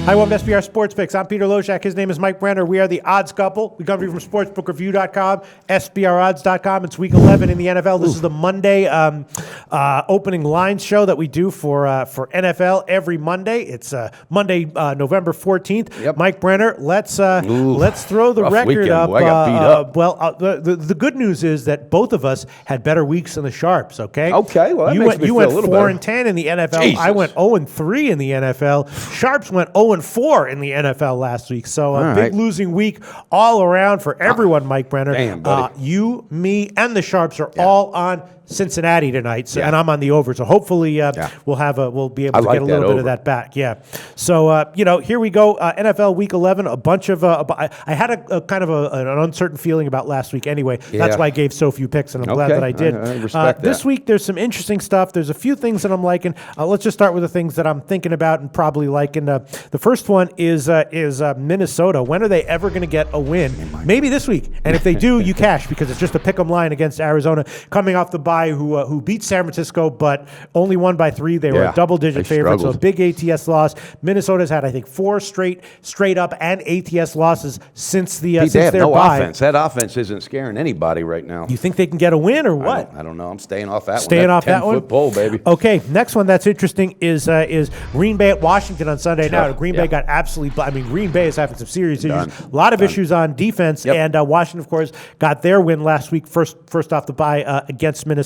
Hi, welcome to SBR Sports Picks. I'm Peter Loshak. His name is Mike Brenner. We are the odds couple. We come to you from sportsbookreview.com, SBRodds.com. It's week 11 in the NFL. This is the Monday opening lines show that we do for NFL every Monday. It's Monday, November 14th. Yep. Mike Brenner, let's throw the record weekend. up. I got beat up. The good news is that both of us had better weeks than the Sharps, okay? Okay, well, that you makes went, me you feel went a little 4 better. and 10 in the NFL. Jesus. I went 0 and 3 in the NFL. Sharps went 0 and 4 in the NFL last week. So a big losing week all around for everyone, Mike Brenner. Damn, buddy. You, me, and the Sharps are all on Cincinnati tonight, so, and I'm on the over. So hopefully we'll be able to get a little bit of that back. Yeah. So here we go. NFL Week 11. A bunch of I had a kind of an uncertain feeling about last week. Anyway, that's why I gave so few picks, and I'm glad that I did. I respect this that. week there's some interesting stuff. There's a few things that I'm liking. Let's just start with the things that I'm thinking about and probably liking. The first one is Minnesota. When are they ever going to get a win? Maybe this week. And if they do, you cash because it's just a pick 'em line against Arizona, coming off the bye. Who beat San Francisco, but only won by 3. They were a double-digit favorite, so a big ATS loss. Minnesota's had, I think, 4 straight up and ATS losses since the since they have their no bye. offense. That offense isn't scaring anybody right now. You think they can get a win or what? I don't know. I'm staying off that one. Staying off that one? 10-foot pole, baby. Okay, next one that's interesting is Green Bay at Washington on Sunday. Now, Green Bay got absolutely. I mean, Green Bay is having some serious issues. A lot of issues on defense, and Washington, of course, got their win last week, first off the bye against Minnesota.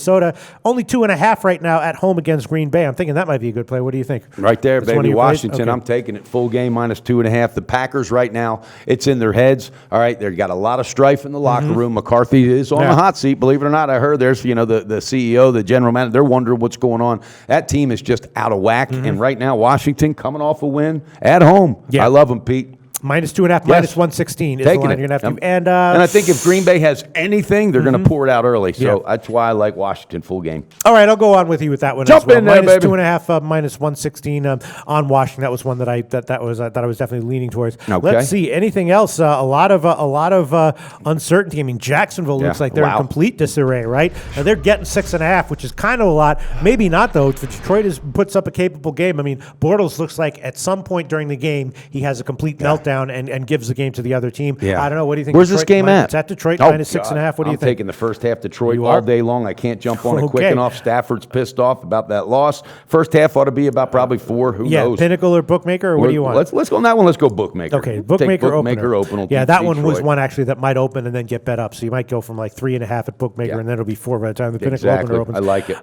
Only 2.5 right now at home against Green Bay. I'm thinking that might be a good play. What do you think? Right there, That's baby. Washington, I'm taking it full game minus 2.5. The Packers right now, it's in their heads. All right, they've got a lot of strife in the locker room. McCarthy is on the hot seat. Believe it or not, I heard there's the CEO, the general manager. They're wondering what's going on. That team is just out of whack. And right now, Washington coming off a win at home. I love them, Pete. Minus 2.5, minus 116 is Taking the line it. you're going to have to. And I think if Green Bay has anything, they're going to pour it out early. So that's why I like Washington full game. All right, I'll go on with you with that one. Jump as well. in there, minus baby. 2.5, minus 116 on Washington. That was one that I was definitely leaning towards. Okay. Let's see anything else. A lot of uncertainty. I mean, Jacksonville looks like they're in complete disarray. Right now, they're getting 6.5, which is kind of a lot. Maybe not though. If Detroit puts up a capable game, I mean, Bortles looks like at some point during the game he has a complete meltdown and gives the game to the other team. I don't know. What do you think? Where's this game at? It's at Detroit, minus 6.5. What do you think? I'm taking the first half Detroit all day long. I can't jump on it quick enough. Stafford's pissed off about that loss. First half ought to be about probably 4. Who knows? Pinnacle or Bookmaker, or what do you want? Let's go on that one. Let's go Bookmaker. Okay, Bookmaker opener. That one was one actually that might open and then get bet up. So you might go from like 3.5 at Bookmaker, and then it'll be 4 by the time the Pinnacle opener opens. I like it.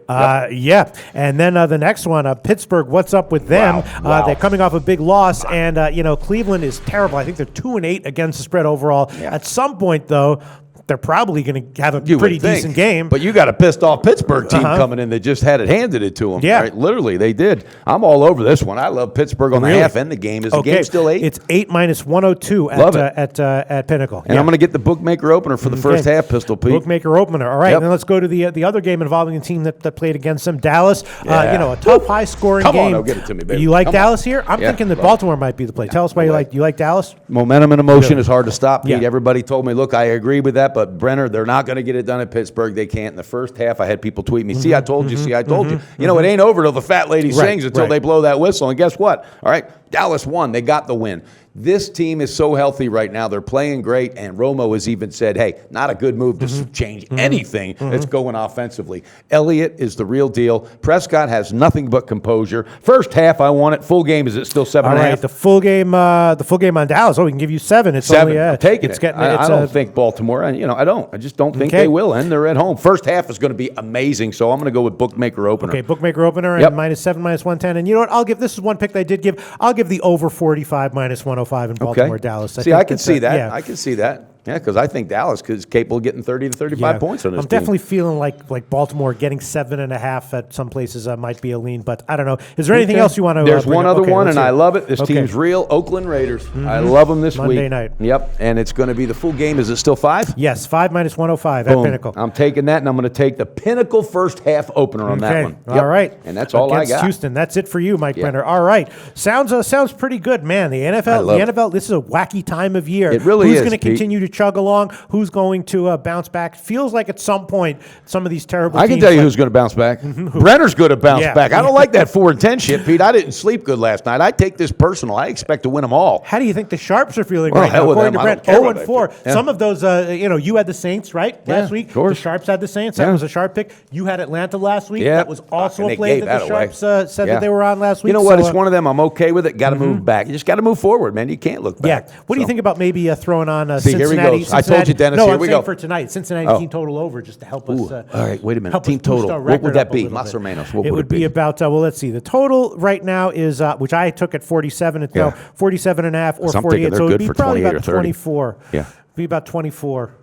And then the next one, Pittsburgh. What's up with them? They're coming off a big loss, and Cleveland is terrible. I think they're 2-8 against the spread overall. At some point, though, they're probably going to have a pretty decent game. But you got a pissed off Pittsburgh team coming in that just had it handed it to them. Yeah. Right? Literally, they did. I'm all over this one. I love Pittsburgh on the half and the game. Is the game still 8? It's 8 minus 102 at Pinnacle. And I'm going to get the Bookmaker opener for the first half, Pistol Pete. Bookmaker opener. All right, and then let's go to the other game involving a team that played against them, Dallas. A tough, high-scoring game. Come on, give it to me, baby. You like Dallas here? I'm thinking that Baltimore might be the play. Tell us why you like Dallas. Momentum and emotion is hard to stop, Pete. Everybody told me, look, I agree with that, but Brenner, they're not going to get it done at Pittsburgh. They can't. In the first half, I had people tweet me, see, I told you, I told you. You know, it ain't over till the fat lady sings until they blow that whistle. And guess what? All right, Dallas won. They got the win. This team is so healthy right now. They're playing great, and Romo has even said, hey, not a good move to change anything that's going offensively. Elliott is the real deal. Prescott has nothing but composure. First half, I want it. Full game, is it still 7.5? All right, the full game on Dallas. Oh, we can give you 7. It's 7. Only, I'm taking it. I don't think Baltimore, I just don't think they will, and they're at home. First half is going to be amazing, so I'm going to go with Bookmaker opener. Okay, Bookmaker opener and minus 7, minus 110. And you know what? This is one pick that I did give. I'll give the over 45 minus 105 in Baltimore, Dallas. I can see that. I can see that. Yeah, because I think Dallas is capable of getting 30 to 35 points on this team. I'm definitely feeling like Baltimore getting 7.5 at some places might be a lean, but I don't know. Is there anything else you want to There's one up? other one, and I love it. This team's real. Oakland Raiders. I love them this Monday week. night. Yep, and it's going to be the full game. Is it still 5? Yes, 5 minus 105 at Pinnacle. I'm taking that, and I'm going to take the Pinnacle first half opener on that one. All right. And that's all I got. Houston. That's it for you, Mike Brenner. All right. Sounds pretty good, man. The NFL, this is a wacky time of year. It really is, Who's going to continue to chug along? Who's going to bounce back? Feels like at some point some of these terrible I teams. can tell you who's going to bounce back. Brenner's going to bounce back. I don't like that 4-10 shit, Pete. I didn't sleep good last night. I take this personal. I expect to win them all. How do you think the Sharps are feeling Well, right hell now? with According them. to I don't Brent, care what 0-4. Yeah. Some of those, you had the Saints, right, last week? Of course. The Sharps had the Saints. That was a Sharp pick. You had Atlanta last week. Yeah. That was also And a they play gave that the that away. Sharps said that they were on last week. You know what? So, It's one of them. I'm okay with it. Got to move back. You just got to move forward, man. You can't look back. Yeah. What do you think about maybe throwing on See, Cincinnati? here he goes. I told you, Dennis. No, Here I'm we saying go. for tonight. Cincinnati team total over just to help us. Ooh, all right, wait a minute. help us Team boost total. our What would record that up a be? little Mas bit. or Manos? What It would would it be be? about, well, let's see. The total right now is, which I took at 47. It's now 47.5 or So I'm 48. thinking they're So it'd good be for probably 28 or about 30. 24. Yeah. Be about 24.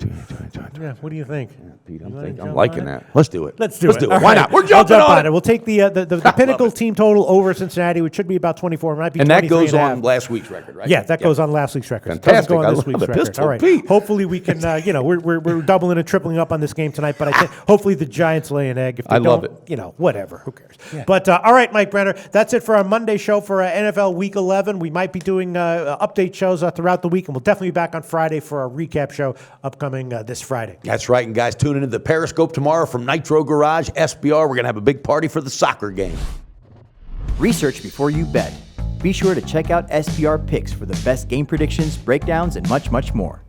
Yeah. What do you think? Pete, You wanna I'm jump liking on it? that. Let's do it. Let's do it. All Why right. not? We're I'll jumping jump on it. We'll take the Pinnacle team total over Cincinnati, which should be about 24. It might be And that 23 goes and a on half. last week's record, right? Yeah, that goes on last week's record. Fantastic. Doesn't go on I this love week's it. record. Pistol All right. Pete. Hopefully we can, we're doubling and tripling up on this game tonight. But I think hopefully the Giants lay an egg. If they I love don't, whatever. Who cares? But all right, Mike Brenner, that's it for our Monday show for NFL Week 11. We might be doing update shows throughout the week, and we'll definitely be back on Friday for our recap show upcoming this Friday. That's right. And guys, tune into the Periscope tomorrow from Nitro Garage, SBR. We're going to have a big party for the soccer game. Research before you bet. Be sure to check out SBR Picks for the best game predictions, breakdowns, and much, much more.